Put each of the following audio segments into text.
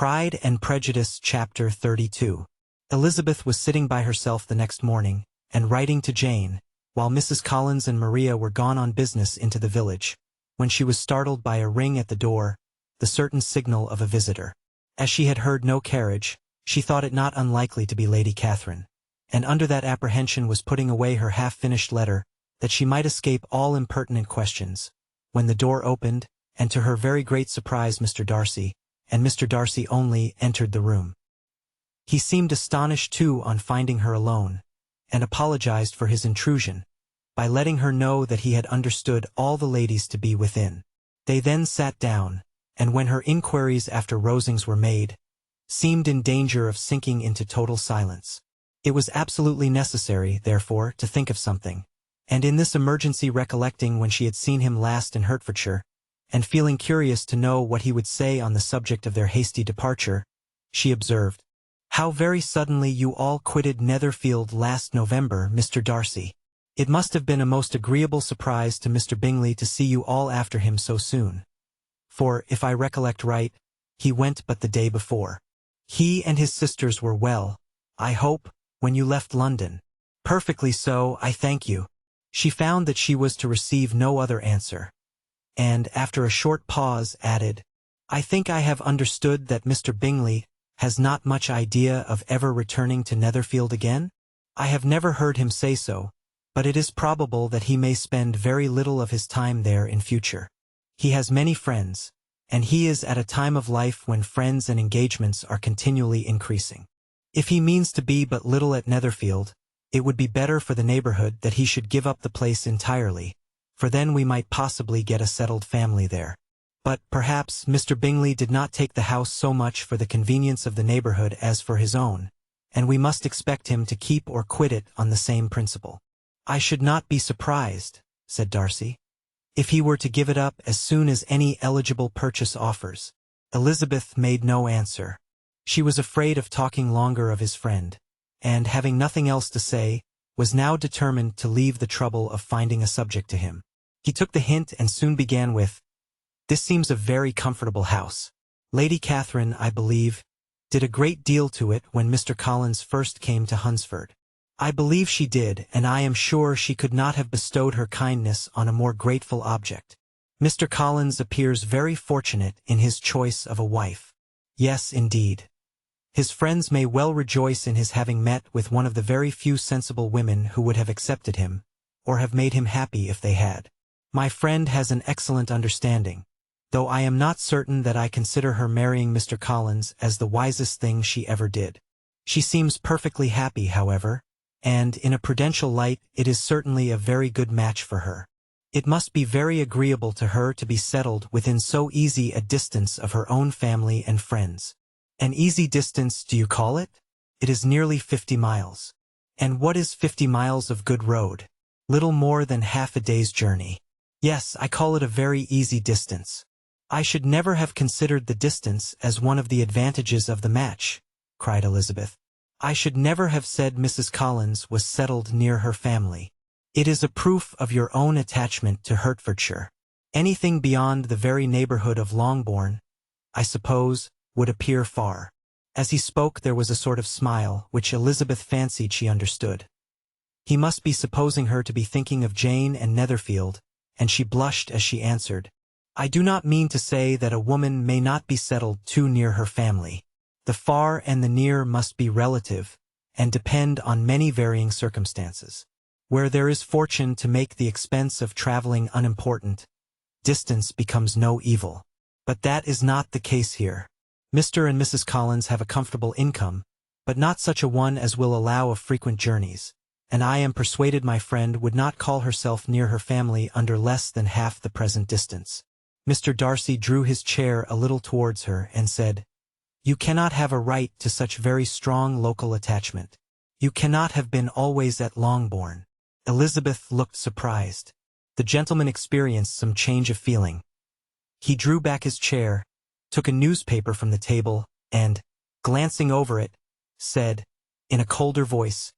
Pride and Prejudice Chapter 32. Elizabeth was sitting by herself the next morning, and writing to Jane, while Mrs. Collins and Maria were gone on business into the village, when she was startled by a ring at the door, the certain signal of a visitor. As she had heard no carriage, she thought it not unlikely to be Lady Catherine, and under that apprehension was putting away her half-finished letter, that she might escape all impertinent questions, when the door opened, and to her very great surprise Mr. Darcy, and Mr. Darcy only, entered the room. He seemed astonished too on finding her alone, and apologized for his intrusion, by letting her know that he had understood all the ladies to be within. They then sat down, and when her inquiries after Rosings were made, seemed in danger of sinking into total silence. It was absolutely necessary, therefore, to think of something, and in this emergency recollecting when she had seen him last in Hertfordshire, and feeling curious to know what he would say on the subject of their hasty departure, she observed, "How very suddenly you all quitted Netherfield last November, Mr. Darcy. It must have been a most agreeable surprise to Mr. Bingley to see you all after him so soon. For, if I recollect right, he went but the day before. He and his sisters were well, I hope, when you left London." "Perfectly so, I thank you." She found that she was to receive no other answer, and, after a short pause, added, "I think I have understood that Mr. Bingley has not much idea of ever returning to Netherfield again? I have never heard him say so, but it is probable that he may spend very little of his time there in future. He has many friends, and he is at a time of life when friends and engagements are continually increasing. If he means to be but little at Netherfield, it would be better for the neighborhood that he should give up the place entirely, for then we might possibly get a settled family there. But, perhaps, Mr. Bingley did not take the house so much for the convenience of the neighborhood as for his own, and we must expect him to keep or quit it on the same principle." "I should not be surprised," said Darcy, "if he were to give it up as soon as any eligible purchase offers." Elizabeth made no answer. She was afraid of talking longer of his friend, and, having nothing else to say, was now determined to leave the trouble of finding a subject to him. He took the hint and soon began with, "This seems a very comfortable house. Lady Catherine, I believe, did a great deal to it when Mr. Collins first came to Hunsford." "I believe she did, and I am sure she could not have bestowed her kindness on a more grateful object. Mr. Collins appears very fortunate in his choice of a wife." "Yes, indeed. His friends may well rejoice in his having met with one of the very few sensible women who would have accepted him, or have made him happy if they had. My friend has an excellent understanding, though I am not certain that I consider her marrying Mr. Collins as the wisest thing she ever did. She seems perfectly happy, however, and, in a prudential light, it is certainly a very good match for her. It must be very agreeable to her to be settled within so easy a distance of her own family and friends." "An easy distance, do you call it? It is nearly 50 miles. "And what is 50 miles of good road? Little more than half a day's journey." "Yes, I call it a very easy distance." "I should never have considered the distance as one of the advantages of the match," cried Elizabeth. "I should never have said Mrs. Collins was settled near her family. It is a proof of your own attachment to Hertfordshire. Anything beyond the very neighborhood of Longbourn, I suppose, would appear far." As he spoke there was a sort of smile, which Elizabeth fancied she understood. He must be supposing her to be thinking of Jane and Netherfield, and she blushed as she answered, "I do not mean to say that a woman may not be settled too near her family. The far and the near must be relative, and depend on many varying circumstances. Where there is fortune to make the expense of traveling unimportant, distance becomes no evil. But that is not the case here. Mr. and Mrs. Collins have a comfortable income, but not such a one as will allow of frequent journeys, and I am persuaded my friend would not call herself near her family under less than half the present distance." Mr. Darcy drew his chair a little towards her and said, "You cannot have a right to such very strong local attachment. You cannot have been always at Longbourn." Elizabeth looked surprised. The gentleman experienced some change of feeling. He drew back his chair, took a newspaper from the table, and, glancing over it, said, in a colder voice,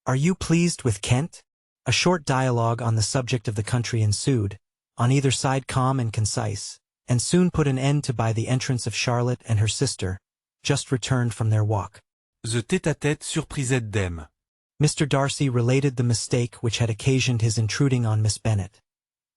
"Are you pleased with Kent?" A short dialogue on the subject of the country ensued, on either side calm and concise, and soon put an end to by the entrance of Charlotte and her sister, just returned from their walk. The tête-à-tête surprisait them. Mr. Darcy related the mistake which had occasioned his intruding on Miss Bennet,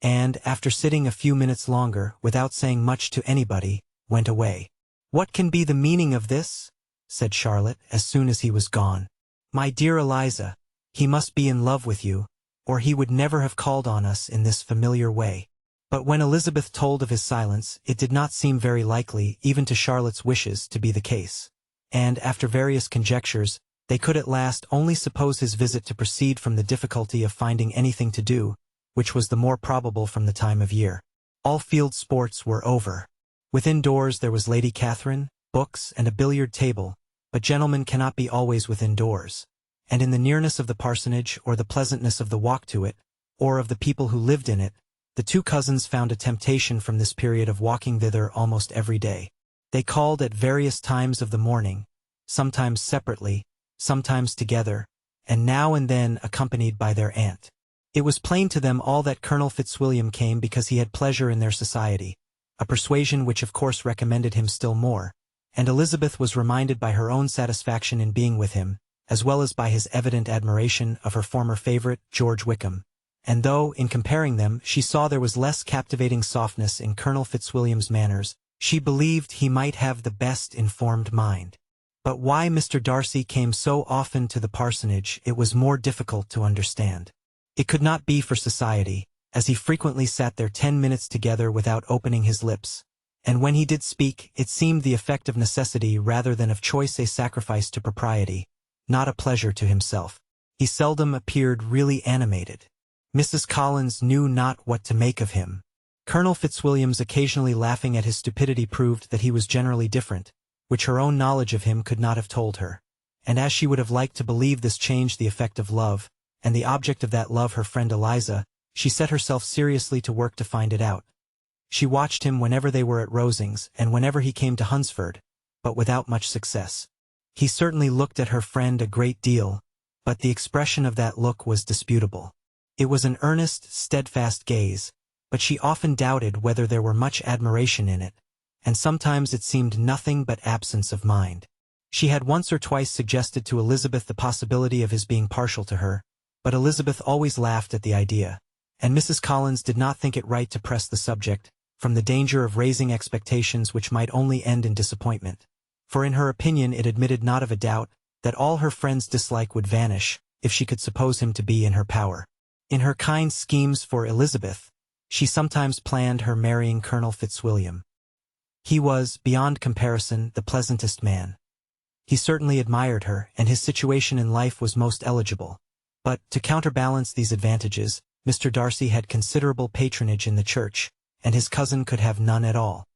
and, after sitting a few minutes longer, without saying much to anybody, went away. "What can be the meaning of this?" said Charlotte, as soon as he was gone. "My dear Eliza, he must be in love with you, or he would never have called on us in this familiar way." But when Elizabeth told of his silence, it did not seem very likely, even to Charlotte's wishes, to be the case. And, after various conjectures, they could at last only suppose his visit to proceed from the difficulty of finding anything to do, which was the more probable from the time of year. All field sports were over. Within doors there was Lady Catherine, books, and a billiard table, but gentlemen cannot be always within doors. And in the nearness of the parsonage, or the pleasantness of the walk to it, or of the people who lived in it, the two cousins found a temptation from this period of walking thither almost every day. They called at various times of the morning, sometimes separately, sometimes together, and now and then accompanied by their aunt. It was plain to them all that Colonel Fitzwilliam came because he had pleasure in their society, a persuasion which of course recommended him still more, and Elizabeth was reminded by her own satisfaction in being with him, as well as by his evident admiration of her former favorite, George Wickham. And though, in comparing them, she saw there was less captivating softness in Colonel Fitzwilliam's manners, she believed he might have the best informed mind. But why Mr. Darcy came so often to the parsonage it was more difficult to understand. It could not be for society, as he frequently sat there 10 minutes together without opening his lips, and when he did speak, it seemed the effect of necessity rather than of choice, a sacrifice to propriety, not a pleasure to himself. He seldom appeared really animated. Mrs. Collins knew not what to make of him. Colonel Fitzwilliam's occasionally laughing at his stupidity proved that he was generally different, which her own knowledge of him could not have told her, and as she would have liked to believe this changed the effect of love, and the object of that love her friend Eliza, she set herself seriously to work to find it out. She watched him whenever they were at Rosings, and whenever he came to Hunsford, but without much success. He certainly looked at her friend a great deal, but the expression of that look was disputable. It was an earnest, steadfast gaze, but she often doubted whether there were much admiration in it, and sometimes it seemed nothing but absence of mind. She had once or twice suggested to Elizabeth the possibility of his being partial to her, but Elizabeth always laughed at the idea, and Mrs. Collins did not think it right to press the subject, from the danger of raising expectations which might only end in disappointment. For in her opinion it admitted not of a doubt that all her friend's dislike would vanish, if she could suppose him to be in her power. In her kind schemes for Elizabeth, she sometimes planned her marrying Colonel Fitzwilliam. He was, beyond comparison, the pleasantest man. He certainly admired her, and his situation in life was most eligible. But, to counterbalance these advantages, Mr. Darcy had considerable patronage in the church, and his cousin could have none at all.